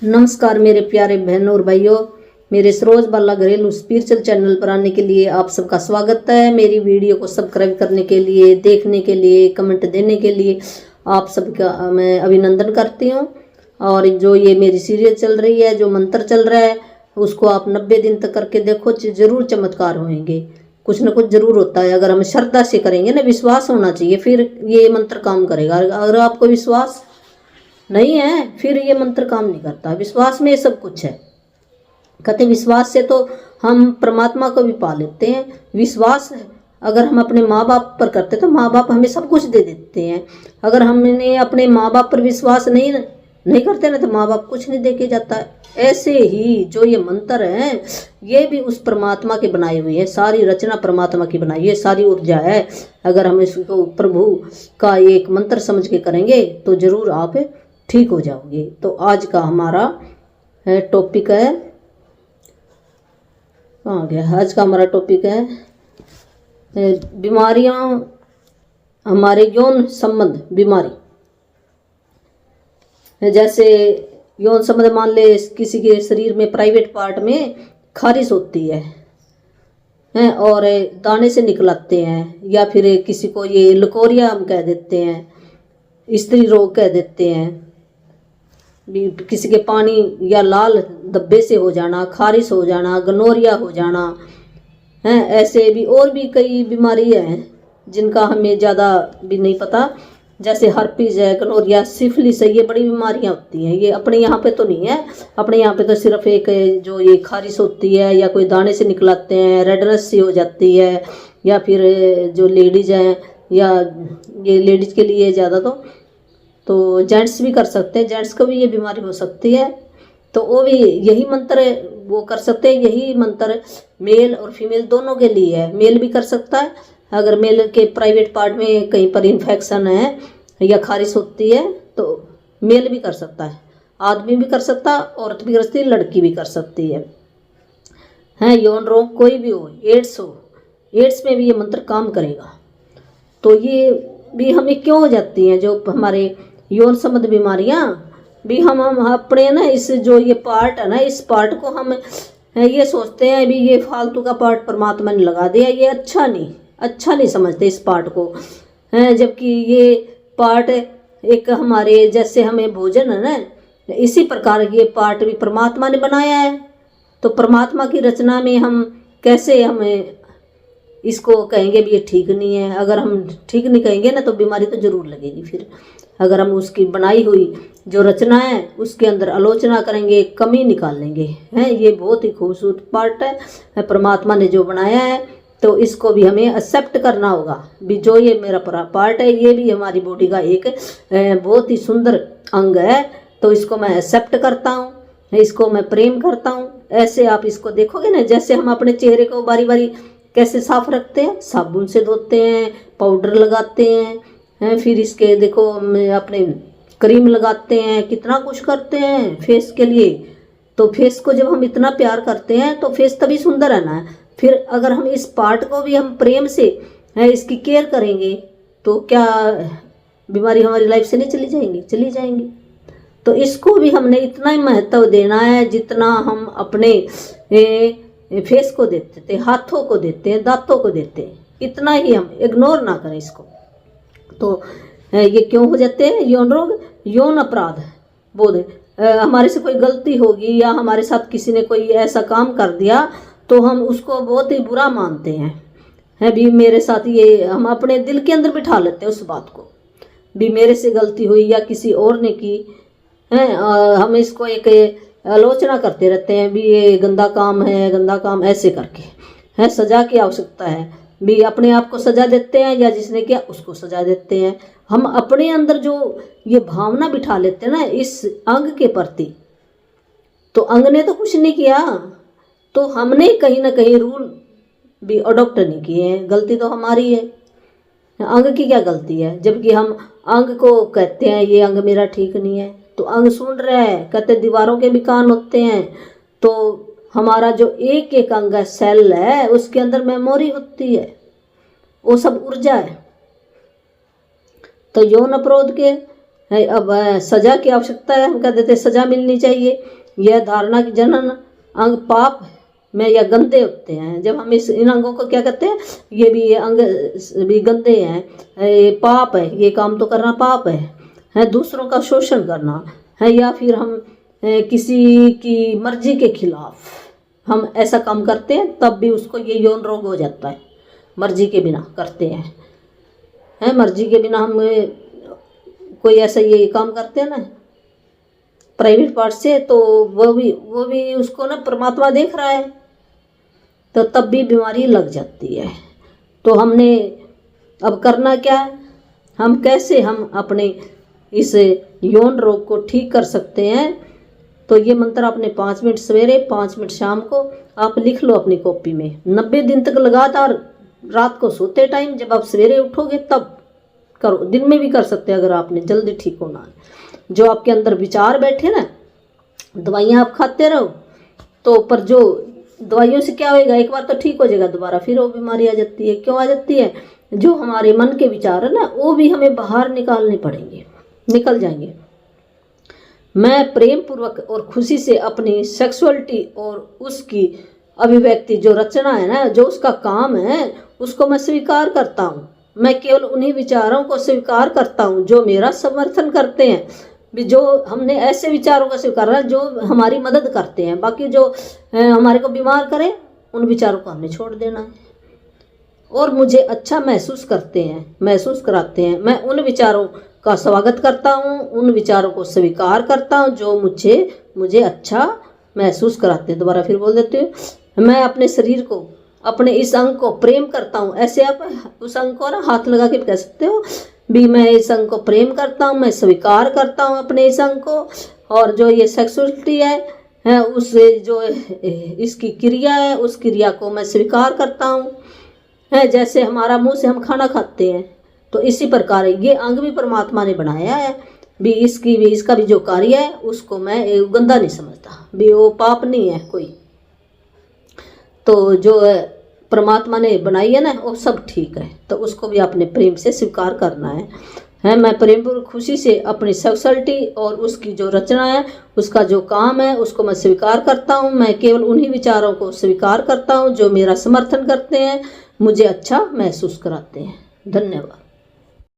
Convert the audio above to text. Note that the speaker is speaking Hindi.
नमस्कार मेरे प्यारे बहनों और भाइयों, मेरे सरोज बाला घरेलू स्पिरिचुअल चैनल पर आने के लिए आप सबका स्वागत है। मेरी वीडियो को सब्सक्राइब करने के लिए, देखने के लिए, कमेंट देने के लिए आप सबका मैं अभिनंदन करती हूँ। और जो ये मेरी सीरियल चल रही है, जो मंत्र चल रहा है, उसको आप 90 दिन तक करके देखो, जरूर चमत्कार होंगे। कुछ ना कुछ जरूर होता है। अगर हम श्रद्धा से करेंगे ना, विश्वास होना चाहिए, फिर ये मंत्र काम करेगा। अगर आपको विश्वास नहीं है फिर ये मंत्र काम नहीं करता। विश्वास में सब कुछ है। कहते विश्वास से तो हम परमात्मा को भी पा लेते हैं। विश्वास अगर हम अपने माँ बाप पर करते तो माँ बाप हमें सब कुछ दे देते हैं। अगर हमने अपने माँ बाप पर विश्वास नहीं करते ना, तो माँ बाप कुछ नहीं दे के जाता है। ऐसे ही जो ये मंत्र हैं, ये भी उस परमात्मा के बनाए हुए हैं। सारी रचना परमात्मा की बनाई है, सारी ऊर्जा है। अगर हम इसको प्रभु का एक मंत्र समझ के करेंगे तो जरूर आप ठीक हो जाओगे। तो आज का हमारा टॉपिक है, कहाँ गया? आज का हमारा टॉपिक है बीमारियां, हमारे यौन संबंध बीमारी। जैसे यौन संबंध, मान ले किसी के शरीर में प्राइवेट पार्ट में खारिश होती है और दाने से निकलाते हैं, या फिर किसी को ये लकोरिया हम कह देते हैं, स्त्री रोग कह देते हैं। किसी के पानी या लाल धब्बे से हो जाना, खारिश हो जाना, गनोरिया हो जाना है। ऐसे भी और भी कई बीमारी हैं जिनका हमें ज़्यादा भी नहीं पता। जैसे हर्पीज है, गनोरिया, सिफिलिस है, ये बड़ी बीमारियां होती हैं। ये अपने यहाँ पे तो नहीं है। अपने यहाँ पे तो सिर्फ एक जो ये खारिश होती है, या कोई दाने से निकलाते हैं, रेडनेस सी हो जाती है, या फिर जो लेडीज हैं, या ये लेडीज के लिए ज़्यादा तो जेंट्स भी कर सकते हैं। जेंट्स को भी ये बीमारी हो सकती है, तो वो भी यही मंत्र वो कर सकते हैं। यही मंत्र मेल और फीमेल दोनों के लिए है। मेल भी कर सकता है, अगर मेल के प्राइवेट पार्ट में कहीं पर इन्फेक्शन है या खारिश होती है तो मेल भी कर सकता है। आदमी भी कर सकता है, औरत भी कर सकती है, लड़की भी कर सकती है। यौन रोग कोई भी हो, एड्स हो, एड्स में भी ये मंत्र काम करेगा। तो ये भी हमें क्यों हो जाती हैं जो हमारे यौन संबंध बीमारियां भी, हम अपने ना इस जो ये पार्ट है ना, इस पार्ट को हम ये सोचते हैं भी ये फालतू का पार्ट परमात्मा ने लगा दिया, ये अच्छा नहीं समझते इस पार्ट को। जबकि ये पार्ट एक हमारे, जैसे हमें भोजन है ना, इसी प्रकार ये पार्ट भी परमात्मा ने बनाया है। तो परमात्मा की रचना में हम कैसे हमें इसको कहेंगे भी ये ठीक नहीं है? अगर हम ठीक नहीं कहेंगे ना तो बीमारी तो जरूर लगेगी। फिर अगर हम उसकी बनाई हुई जो रचना है उसके अंदर आलोचना करेंगे, कमी निकालेंगे। ये बहुत ही खूबसूरत पार्ट है परमात्मा ने जो बनाया है। तो इसको भी हमें एक्सेप्ट करना होगा भी, जो ये मेरा पार्ट है ये भी हमारी बॉडी का एक बहुत ही सुंदर अंग है। तो इसको मैं एक्सेप्ट करता हूँ, इसको मैं प्रेम करता हूँ। ऐसे आप इसको देखोगे ना, जैसे हम अपने चेहरे को बारी बारी कैसे साफ रखते हैं, साबुन से धोते हैं, पाउडर लगाते हैं, फिर इसके देखो अपने क्रीम लगाते हैं, कितना कुछ करते हैं फेस के लिए। तो फेस को जब हम इतना प्यार करते हैं तो फेस तभी सुंदर है ना। फिर अगर हम इस पार्ट को भी हम प्रेम से इसकी केयर करेंगे तो क्या बीमारी हमारी लाइफ से नहीं चली जाएंगी। तो इसको भी हमने इतना ही महत्व देना है जितना हम अपने फेस को देते थे, हाथों को देते हैं, दांतों को देते हैं। इतना ही हम इग्नोर ना करें इसको। तो ये क्यों हो जाते हैं यौन रोग? यौन अपराध बोध, हमारे से कोई गलती होगी या हमारे साथ किसी ने कोई ऐसा काम कर दिया तो हम उसको बहुत ही बुरा मानते हैं भी, मेरे साथ ये, हम अपने दिल के अंदर बिठा लेते हैं उस बात को भी, मेरे से गलती हुई या किसी और ने की है। हम इसको एक आलोचना करते रहते हैं भी, ये गंदा काम है, गंदा काम, ऐसे करके सजा की आवश्यकता है भी। अपने आप को सजा देते हैं या जिसने किया उसको सजा देते हैं। हम अपने अंदर जो ये भावना बिठा लेते हैं ना इस अंग के प्रति, तो अंग ने तो कुछ नहीं किया, तो हमने कहीं ना कहीं रूल भी अडॉप्ट नहीं किए हैं। गलती तो हमारी है, अंग की क्या गलती है? जबकि हम अंग को कहते हैं ये अंग मेरा ठीक नहीं है, तो अंग सुन रहा है। कहते दीवारों के भी कान होते हैं। तो हमारा जो एक एक अंग है, सेल है, उसके अंदर मेमोरी होती है, वो सब ऊर्जा है। तो यौन अपराध के है। अब सजा की आवश्यकता है, हम कह देते हैं सजा मिलनी चाहिए। यह धारणा की जनन अंग पाप में या गंदे होते हैं। जब हम इन अंगों को क्या कहते हैं, ये अंग भी गंदे हैं, ये पाप है, ये काम तो करना पाप है दूसरों का शोषण करना है, या फिर हम किसी की मर्जी के खिलाफ हम ऐसा काम करते हैं, तब भी उसको ये यौन रोग हो जाता है। मर्जी के बिना करते हैं मर्जी के बिना हम कोई ऐसा ये काम करते हैं ना प्राइवेट पार्ट से, तो वो भी उसको ना परमात्मा देख रहा है, तो तब भी बीमारी लग जाती है। तो हमने अब करना क्या है, हम कैसे हम अपने इस यौन रोग को ठीक कर सकते हैं। तो ये मंत्र आपने 5 मिनट सवेरे 5 मिनट शाम को आप लिख लो अपनी कॉपी में। 90 दिन तक लगातार, रात को सोते टाइम, जब आप सवेरे उठोगे तब करो, दिन में भी कर सकते हैं अगर आपने जल्दी ठीक होना है। जो आपके अंदर विचार बैठे ना, दवाइयाँ आप खाते रहो तो, पर जो दवाइयों से क्या होएगा, एक बार तो ठीक हो जाएगा, दोबारा फिर वो बीमारी आ जाती है। क्यों आ जाती है, जो हमारे मन के विचार है ना, वो भी हमें बाहर निकालने पड़ेंगे, निकल जाएंगे। मैं प्रेम पूर्वक और खुशी से अपनी सेक्सुअलिटी और उसकी अभिव्यक्ति, जो रचना है ना, जो उसका काम है, उसको मैं स्वीकार करता हूँ। मैं केवल उन्हीं विचारों को स्वीकार करता हूँ जो मेरा समर्थन करते हैं, भी जो हमने ऐसे विचारों का स्वीकार है जो हमारी मदद करते हैं। बाकी जो हमारे को बीमार करें, उन विचारों को हमने छोड़ देना है। और मुझे अच्छा महसूस कराते हैं। मैं उन विचारों का स्वागत करता हूँ, उन विचारों को स्वीकार करता हूँ जो मुझे अच्छा महसूस कराते हैं। दोबारा फिर बोल देती हूँ, मैं अपने शरीर को, अपने इस अंग को प्रेम करता हूँ। ऐसे आप उस अंग को ना हाथ लगा के कह सकते हो भी, मैं इस अंग को प्रेम करता हूँ, मैं स्वीकार करता हूँ अपने इस अंग को। और जो ये सेक्सुअलिटी है उस जो इसकी क्रिया है, उस क्रिया को मैं स्वीकार करता हूँ। जैसे हमारा मुंह से हम खाना खाते हैं, तो इसी प्रकार ये अंग भी परमात्मा ने बनाया है भी, इसका भी जो कार्य है उसको मैं गंदा नहीं समझता भी, वो पाप नहीं है कोई। तो जो परमात्मा ने बनाई है ना, वो सब ठीक है, तो उसको भी आपने प्रेम से स्वीकार करना है। मैं प्रेम पूर्वक खुशी से अपनी सेक्सुअलिटी और उसकी जो रचना है, उसका जो काम है, उसको मैं स्वीकार करता हूँ। मैं केवल उन्हीं विचारों को स्वीकार करता हूँ जो मेरा समर्थन करते हैं, मुझे अच्छा महसूस कराते हैं। धन्यवाद।